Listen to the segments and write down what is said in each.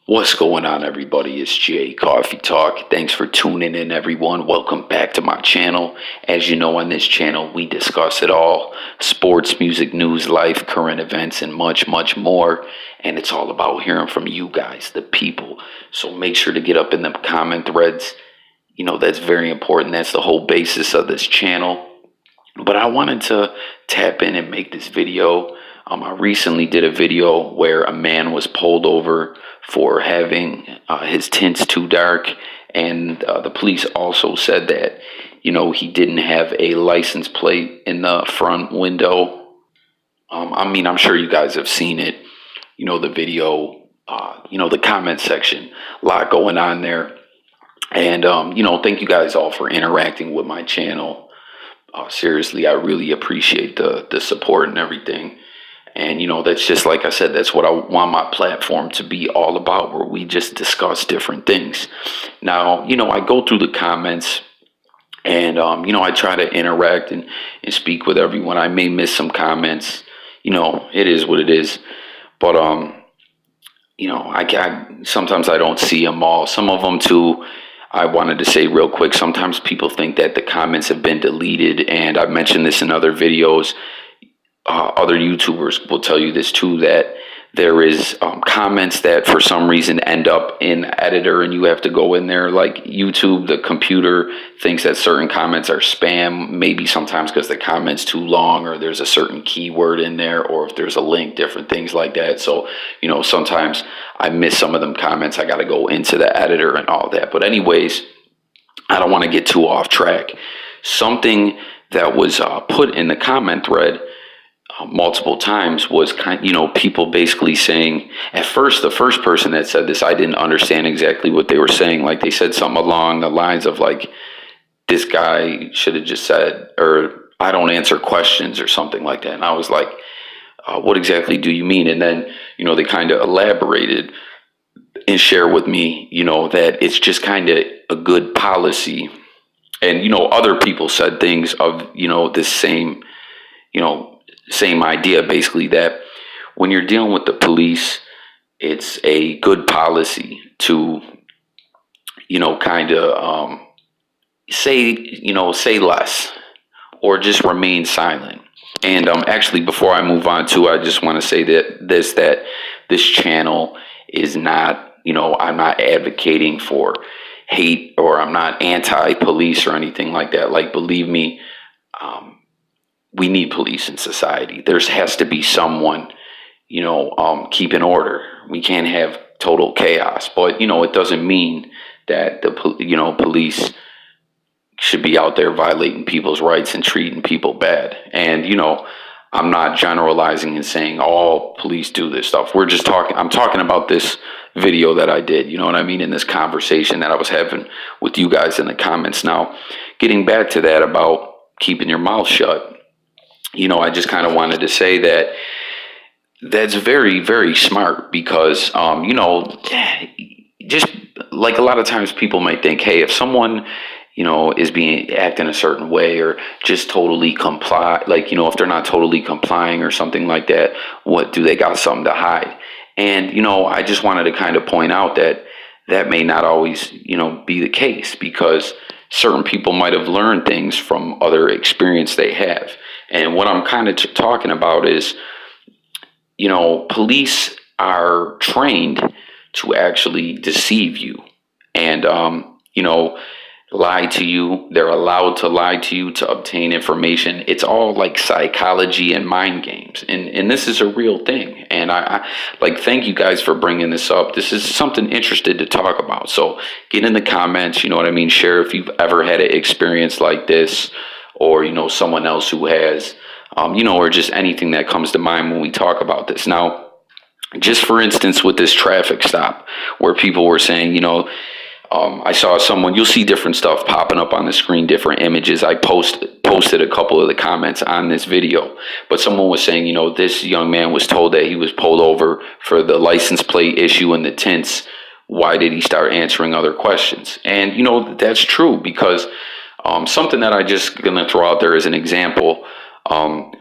What's going on, everybody? It's Jay Coffee Talk. Thanks for tuning in, everyone. Welcome back to my channel. As you know, on this channel, we discuss it all: sports, music, news, life, current events, and much, much more. And it's all about hearing from you guys, the people. So make sure to get up in the comment threads. That's very important. That's the whole basis of this channel. But I wanted to tap in and make this video. I recently did a video where a man was pulled over for having his tints too dark, and the police also said that he didn't have a license plate in the front window. I'm sure you guys have seen it. The video. The comment section. A lot going on there, and thank you guys all for interacting with my channel. Seriously, I really appreciate the support and everything. And, that's just like I said, that's what I want my platform to be all about, where we just discuss different things. Now, I go through the comments and, I try to interact and speak with everyone. I may miss some comments. It is what it is. But, sometimes I don't see them all. Some of them, too. I wanted to say real quick, sometimes people think that the comments have been deleted, and I've mentioned this in other videos. Other YouTubers will tell you this too, that there is comments that for some reason end up in editor, and you have to go in there. Like YouTube, the computer thinks that certain comments are spam, maybe sometimes because the comment's too long, or there's a certain keyword in there, or if there's a link, different things like that. So, sometimes I miss some of them comments. I got to go into the editor and all that. But anyways, I don't want to get too off track. Something that was put in the comment thread multiple times was people basically saying, at first, the first person that said this, I didn't understand exactly what they were saying. Like, they said something along the lines of like, this guy should have just said, or I don't answer questions or something like that. And I was like, what exactly do you mean? And then, they kind of elaborated and share with me, that it's just kind of a good policy. And, other people said things of, this same idea, basically, that when you're dealing with the police, it's a good policy to, kind of say less, or just remain silent. And actually, before I move on to, I just want to say that this channel is not, I'm not advocating for hate, or I'm not anti-police or anything like that. Like, believe me, we need police in society. There has to be someone, keeping order. We can't have total chaos. But, it doesn't mean that the police should be out there violating people's rights and treating people bad. And, I'm not generalizing and saying all police do this stuff. I'm talking about this video that I did, in this conversation that I was having with you guys in the comments. Now, getting back to that about keeping your mouth shut, I just kind of wanted to say that that's very, very smart, because, just like a lot of times people might think, hey, if someone, is acting a certain way, or just totally comply, like, if they're not totally complying or something like that, what do they got something to hide? And, I just wanted to kind of point out that may not always, be the case, because certain people might have learned things from other experience they have. And what I'm kind of talking about is, police are trained to actually deceive you and, lie to you. They're allowed to lie to you to obtain information. It's all like psychology and mind games. And this is a real thing. And I thank you guys for bringing this up. This is something interested to talk about. So get in the comments, share if you've ever had an experience like this, or, someone else who has, or just anything that comes to mind when we talk about this. Now, just for instance, with this traffic stop, where people were saying, I saw someone, you'll see different stuff popping up on the screen, different images. I posted a couple of the comments on this video, but someone was saying, this young man was told that he was pulled over for the license plate issue and the tints. Why did he start answering other questions? And, that's true, because something that I just going to throw out there as an example,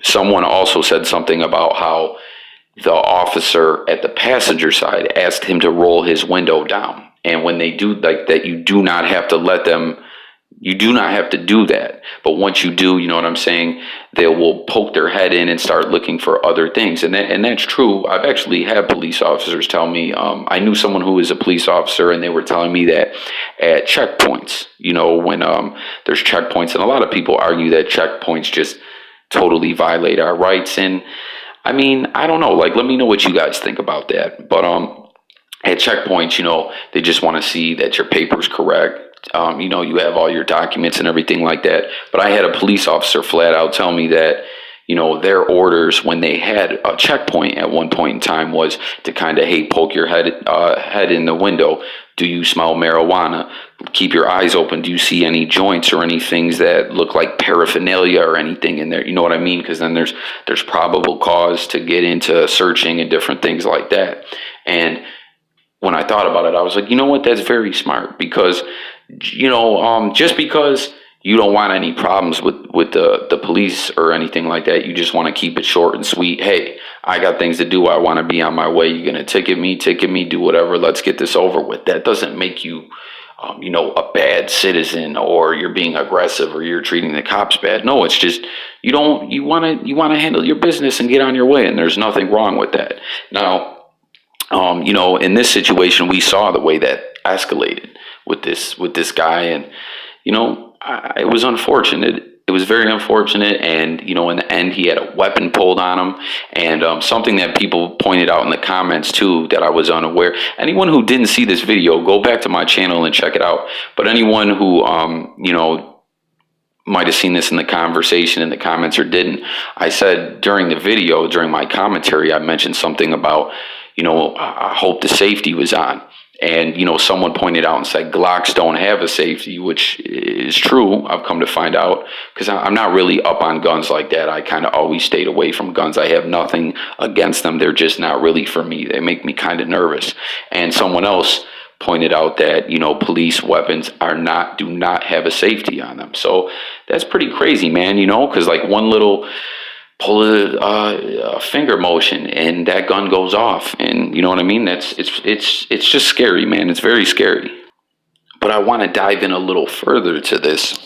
someone also said something about how the officer at the passenger side asked him to roll his window down. And when they do like that, you do not have to let them, you do not have to do that. But once you do, you know what I'm saying, they will poke their head in and start looking for other things. And that's true. I've actually had police officers tell me, I knew someone who was a police officer, and they were telling me that at checkpoints, you know, when there's checkpoints, and a lot of people argue that checkpoints just totally violate our rights. And I mean, I don't know, like, let me know what you guys think about that. But at checkpoints, you know, they just want to see that your paper's correct. You know, you have all your documents and everything like that. But I had a police officer flat out tell me that, you know, their orders when they had a checkpoint at one point in time was to kind of, hey, poke your head in the window. Do you smell marijuana? Keep your eyes open. Do you see any joints or any things that look like paraphernalia or anything in there? You know what I mean? Because then there's probable cause to get into searching and different things like that. And when I thought about it, I was like, you know what? That's very smart, because, you know, just because you don't want any problems with the police or anything like that, you just want to keep it short and sweet. Hey, I got things to do. I want to be on my way. You're going to ticket me, do whatever. Let's get this over with. That doesn't make you, you know, a bad citizen, or you're being aggressive, or you're treating the cops bad. No, it's just you want to handle your business and get on your way, and there's nothing wrong with that. Now, you know, in this situation, we saw the way that escalated with this guy, and you know, it was unfortunate. It was very unfortunate, and you know, in the end, he had a weapon pulled on him, and something that people pointed out in the comments too that I was unaware. Anyone who didn't see this video, go back to my channel and check it out. But anyone who you know, might have seen this in the conversation in the comments or didn't, I said during the video, during my commentary, I mentioned something about, you know, I hope the safety was on. And, you know, someone pointed out and said Glocks don't have a safety, which is true. I've come to find out, because I'm not really up on guns like that. I kind of always stayed away from guns. I have nothing against them. They're just not really for me. They make me kind of nervous. And someone else pointed out that, you know, police weapons do not have a safety on them. So that's pretty crazy, man, you know, because like one little pull a finger motion and that gun goes off, and you know what I mean. It's just scary, man. It's very scary. But I want to dive in a little further to this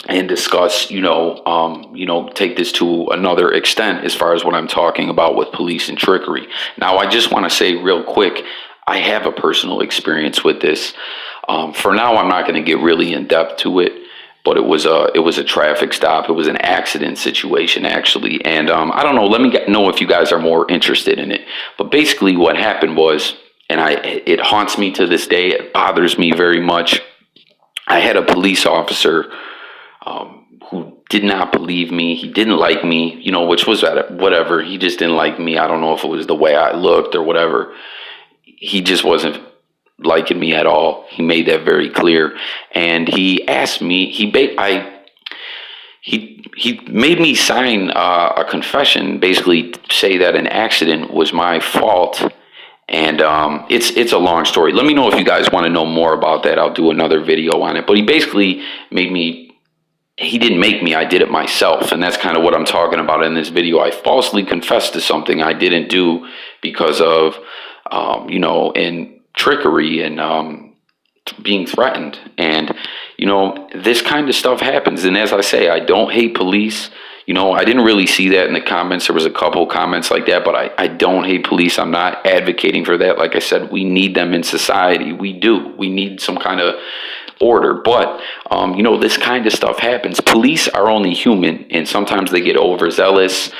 and discuss, you know, take this to another extent as far as what I'm talking about with police and trickery. Now, I just want to say real quick, I have a personal experience with this. For now, I'm not going to get really in depth to it. But it was a traffic stop. It was an accident situation, actually. And I don't know. Let me know if you guys are more interested in it. But basically, what happened was, and it haunts me to this day. It bothers me very much. I had a police officer who did not believe me. He didn't like me, you know, which was whatever. He just didn't like me. I don't know if it was the way I looked or whatever. He just wasn't liking me at all. He made that very clear, and he asked me. He made me sign a confession, basically say that an accident was my fault. And it's a long story. Let me know if you guys want to know more about that. I'll do another video on it. But he basically made me. He didn't make me. I did it myself, and that's kind of what I'm talking about in this video. I falsely confessed to something I didn't do because of, you know, and trickery and being threatened. And you know, this kind of stuff happens. And as I say, I don't hate police. You know, I didn't really see that in the comments. There was a couple comments like that, but I don't hate police. I'm not advocating for that. Like I said, we need them in society. We do. We need some kind of order. But you know, this kind of stuff happens. Police are only human, and sometimes they get overzealous.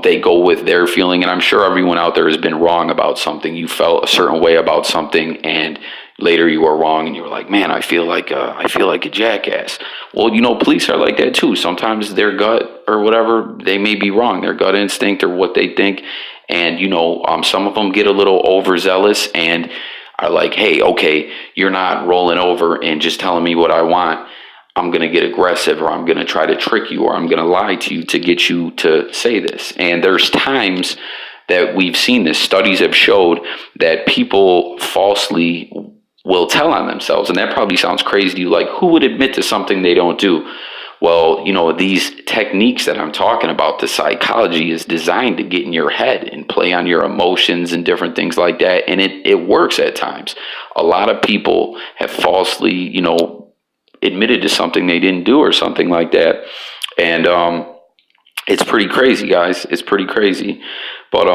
They go with their feeling, and I'm sure everyone out there has been wrong about something. You felt a certain way about something, and later you were wrong, and you were like, "Man, I feel like a jackass." Well, you know, police are like that too. Sometimes their gut or whatever, they may be wrong. Their gut instinct or what they think, and you know, some of them get a little overzealous and are like, "Hey, okay, you're not rolling over and just telling me what I want. I'm going to get aggressive, or I'm going to try to trick you, or I'm going to lie to you to get you to say this." And there's times that we've seen this. Studies have showed that people falsely will tell on themselves. And that probably sounds crazy to you. Like, who would admit to something they don't do? Well, these techniques that I'm talking about, the psychology is designed to get in your head and play on your emotions and different things like that. And it works at times. A lot of people have falsely, admitted to something they didn't do or something like that. And it's pretty crazy, guys. It's pretty crazy. But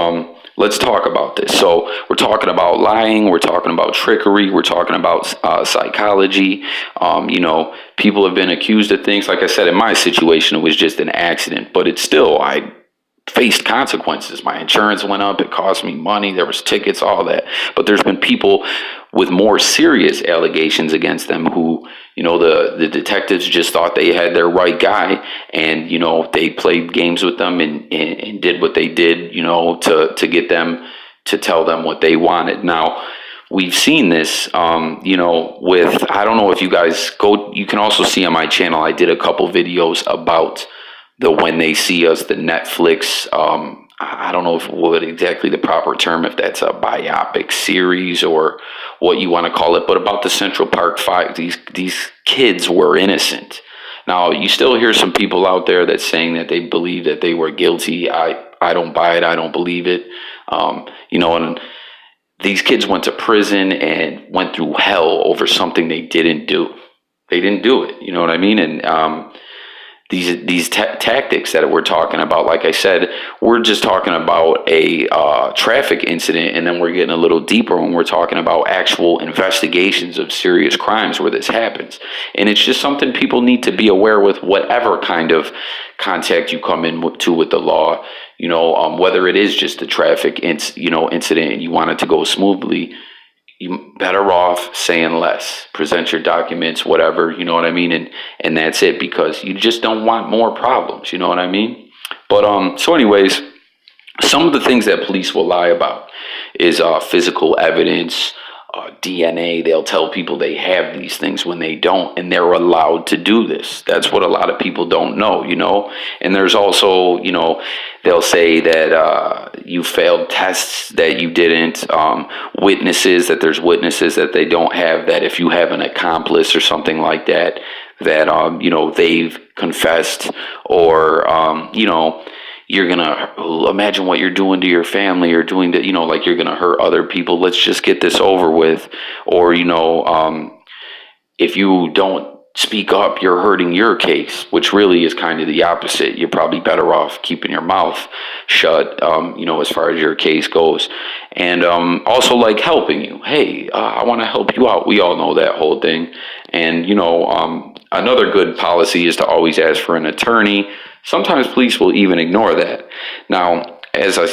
let's talk about this. So we're talking about lying. We're talking about trickery. We're talking about psychology. People have been accused of things. Like I said, in my situation, it was just an accident. But it's still, I faced consequences. My insurance went up. It cost me money. There was tickets, all that. But there's been people with more serious allegations against them who, the detectives just thought they had their right guy, and they played games with them and did what they did, to get them to tell them what they wanted. Now, we've seen this, with, I don't know if you guys go, you can also see on my channel, I did a couple videos about the When They See Us, the Netflix, I don't know what exactly the proper term, if that's a biopic series or what you want to call it, but about the Central Park Five. These kids were innocent. Now, you still hear some people out there that's saying that they believe that they were guilty. I don't buy it. I don't believe it. And these kids went to prison and went through hell over something they didn't do. They didn't do it. You know what I mean? And these tactics that we're talking about, like I said, we're just talking about a traffic incident, and then we're getting a little deeper when we're talking about actual investigations of serious crimes where this happens. And it's just something people need to be aware with whatever kind of contact you come into with the law, whether it is just a traffic incident and you want it to go smoothly. You better off saying less. Present your documents, whatever, you know what I mean? And that's it, because you just don't want more problems, you know what I mean? But so anyways, some of the things that police will lie about is physical evidence, DNA. They'll tell people they have these things when they don't, and they're allowed to do this. That's what a lot of people don't know, And there's also, they'll say that you failed tests that you didn't, witnesses, that there's witnesses that they don't have, that if you have an accomplice or something like that, that, they've confessed, or, you're going to imagine what you're doing to your family, or doing to, like you're going to hurt other people. Let's just get this over with. Or, if you don't speak up, you're hurting your case, which really is kind of the opposite. You're probably better off keeping your mouth shut, as far as your case goes. And also like helping you. Hey, I want to help you out. We all know that whole thing. And, another good policy is to always ask for an attorney. Sometimes police will even ignore that. Now, as I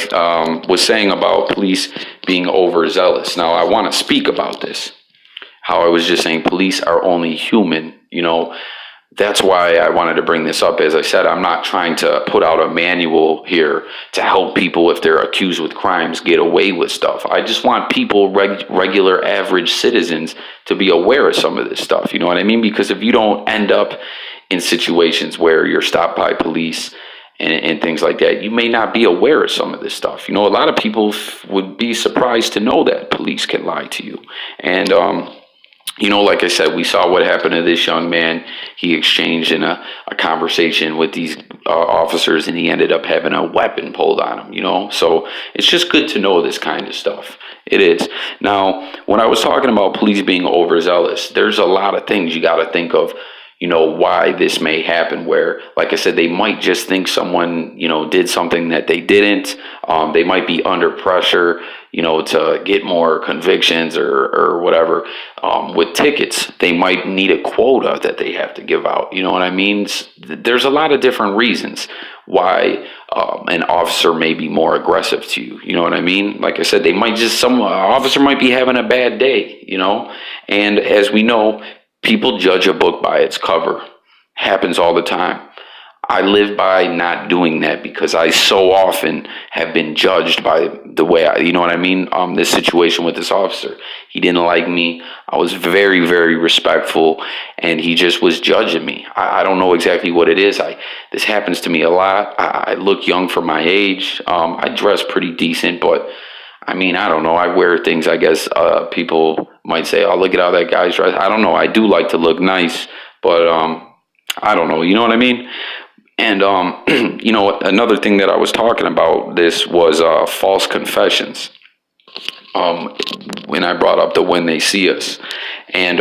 was saying about police being overzealous, now I want to speak about this. How I was just saying police are only human, That's why I wanted to bring this up. As I said, I'm not trying to put out a manual here to help people, if they're accused with crimes, get away with stuff. I just want people, regular, average citizens, to be aware of some of this stuff. You know what I mean? Because if you don't end up in situations where you're stopped by police and things like that, you may not be aware of some of this stuff. A lot of people would be surprised to know that police can lie to you. And, like I said, we saw what happened to this young man. He exchanged in a conversation with these officers, and he ended up having a weapon pulled on him, So it's just good to know this kind of stuff. It is. Now, when I was talking about police being overzealous, there's a lot of things you got to think of, why this may happen, where, like I said, they might just think someone, did something that they didn't. They might be under pressure, to get more convictions or whatever. With tickets, they might need a quota that they have to give out. You know what I mean? There's a lot of different reasons why an officer may be more aggressive to you. You know what I mean? Like I said, some officer might be having a bad day, and as we know, people judge a book by its cover. Happens all the time. I live by not doing that, because I so often have been judged by the way you know what I mean? This situation with this officer, he didn't like me. I was very, very respectful, and he just was judging me. I don't know exactly what it is. This happens to me a lot. I look young for my age. I dress pretty decent, but I don't know. I wear things, I guess, people might say, oh, look at how that guy's dressed. I don't know. I do like to look nice, but I don't know. You know what I mean? And another thing that I was talking about this was false confessions. When I brought up the when they see us, and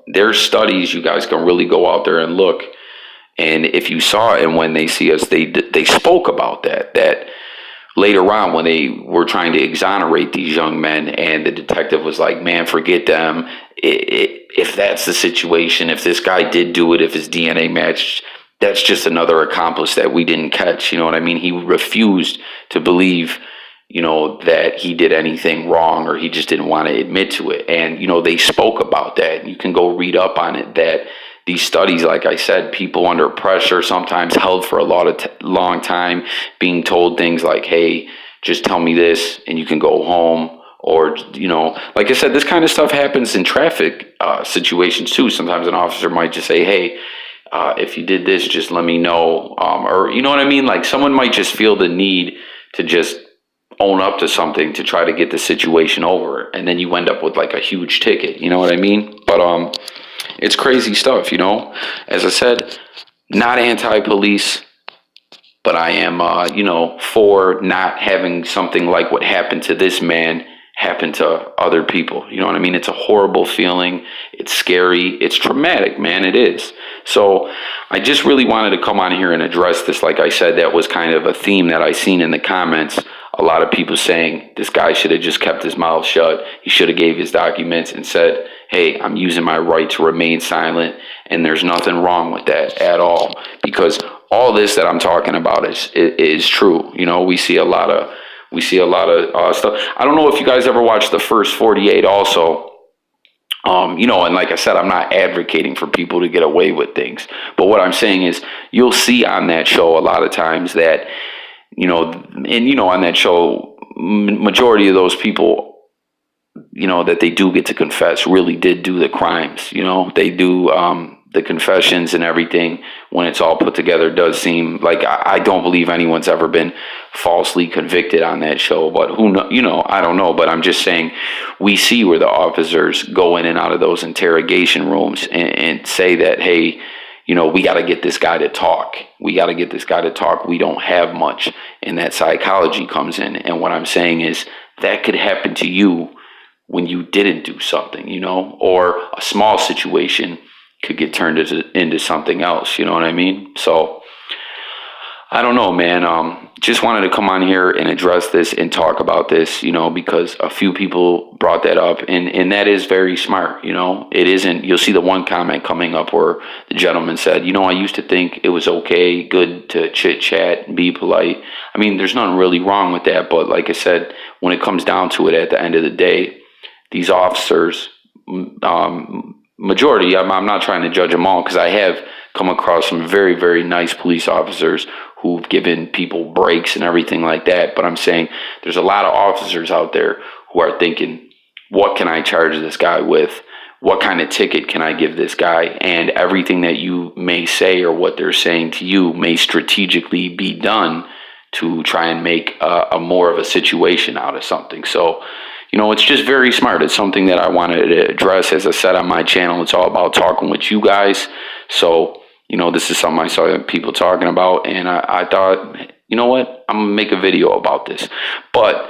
there's studies you guys can really go out there and look. And if you saw it and when they see us, they spoke about that later on when they were trying to exonerate these young men, and the detective was like, man, forget them. If that's the situation, if this guy did do it, if his DNA matched, that's just another accomplice that we didn't catch. You know what I mean? He refused to believe, that he did anything wrong, or he just didn't want to admit to it. And, they spoke about that. You can go read up on it, that these studies, like I said, people under pressure, sometimes held for a long time, being told things like, hey, just tell me this and you can go home. Or, like I said, this kind of stuff happens in traffic situations too. Sometimes an officer might just say, hey, if you did this, just let me know. Or, you know what I mean? Like someone might just feel the need to just own up to something to try to get the situation over. And then you end up with like a huge ticket. You know what I mean? But it's crazy stuff, As I said, not anti-police, but I am, for not having something like what happened to this man happen to other people. You know what I mean? It's a horrible feeling. It's scary. It's traumatic, man. It is. So I just really wanted to come on here and address this. Like I said, that was kind of a theme that I seen in the comments. A lot of people saying this guy should have just kept his mouth shut. He should have gave his documents and said, hey, I'm using my right to remain silent. And there's nothing wrong with that at all, because all this that I'm talking about is true. We see a lot of stuff. I don't know if you guys ever watched The First 48 also. And like I said, I'm not advocating for people to get away with things. But what I'm saying is you'll see on that show a lot of times that, on that show, majority of those people, that they do get to confess really did do the crimes. They do the confessions and everything. When it's all put together, does seem like I don't believe anyone's ever been falsely convicted on that show. But who know? I don't know. But I'm just saying, we see where the officers go in and out of those interrogation rooms and say that, hey, we got to get this guy to talk. We got to get this guy to talk. We don't have much. And that psychology comes in. And what I'm saying is that could happen to you when you didn't do something, or a small situation could get turned into something else. You know what I mean? So I don't know, man. Just wanted to come on here and address this and talk about this, because a few people brought that up, and that is very smart. It isn't. You'll see the one comment coming up where the gentleman said, I used to think it was okay, good to chit chat and be polite. I mean, there's nothing really wrong with that. But like I said, when it comes down to it, at the end of the day, these officers, majority, I'm not trying to judge them all, because I have come across some very, very nice police officers who've given people breaks and everything like that. But I'm saying there's a lot of officers out there who are thinking, what can I charge this guy with? What kind of ticket can I give this guy? And everything that you may say or what they're saying to you may strategically be done to try and make a more of a situation out of something. So, it's just very smart. It's something that I wanted to address. As I said on my channel, it's all about talking with you guys. So, this is something I saw people talking about, and I thought, you know what, I'm going to make a video about this. But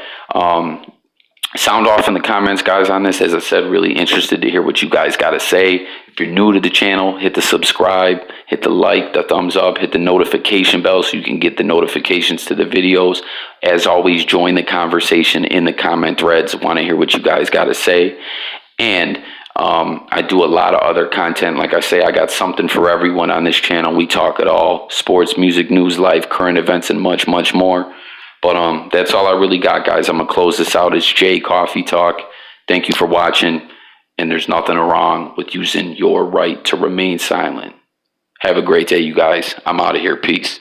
sound off in the comments, guys, on this. As I said, really interested to hear what you guys got to say. If you're new to the channel, hit the subscribe, hit the like, the thumbs up, hit the notification bell so you can get the notifications to the videos. As always, join the conversation in the comment threads. Want to hear what you guys got to say. And I do a lot of other content. Like I say, I got something for everyone on this channel. We talk it all: sports, music, news, life, current events, and much, much more. But that's all I really got, guys. I'm going to close this out. It's Jay Coffee Talk. Thank you for watching. And there's nothing wrong with using your right to remain silent. Have a great day, you guys. I'm out of here. Peace.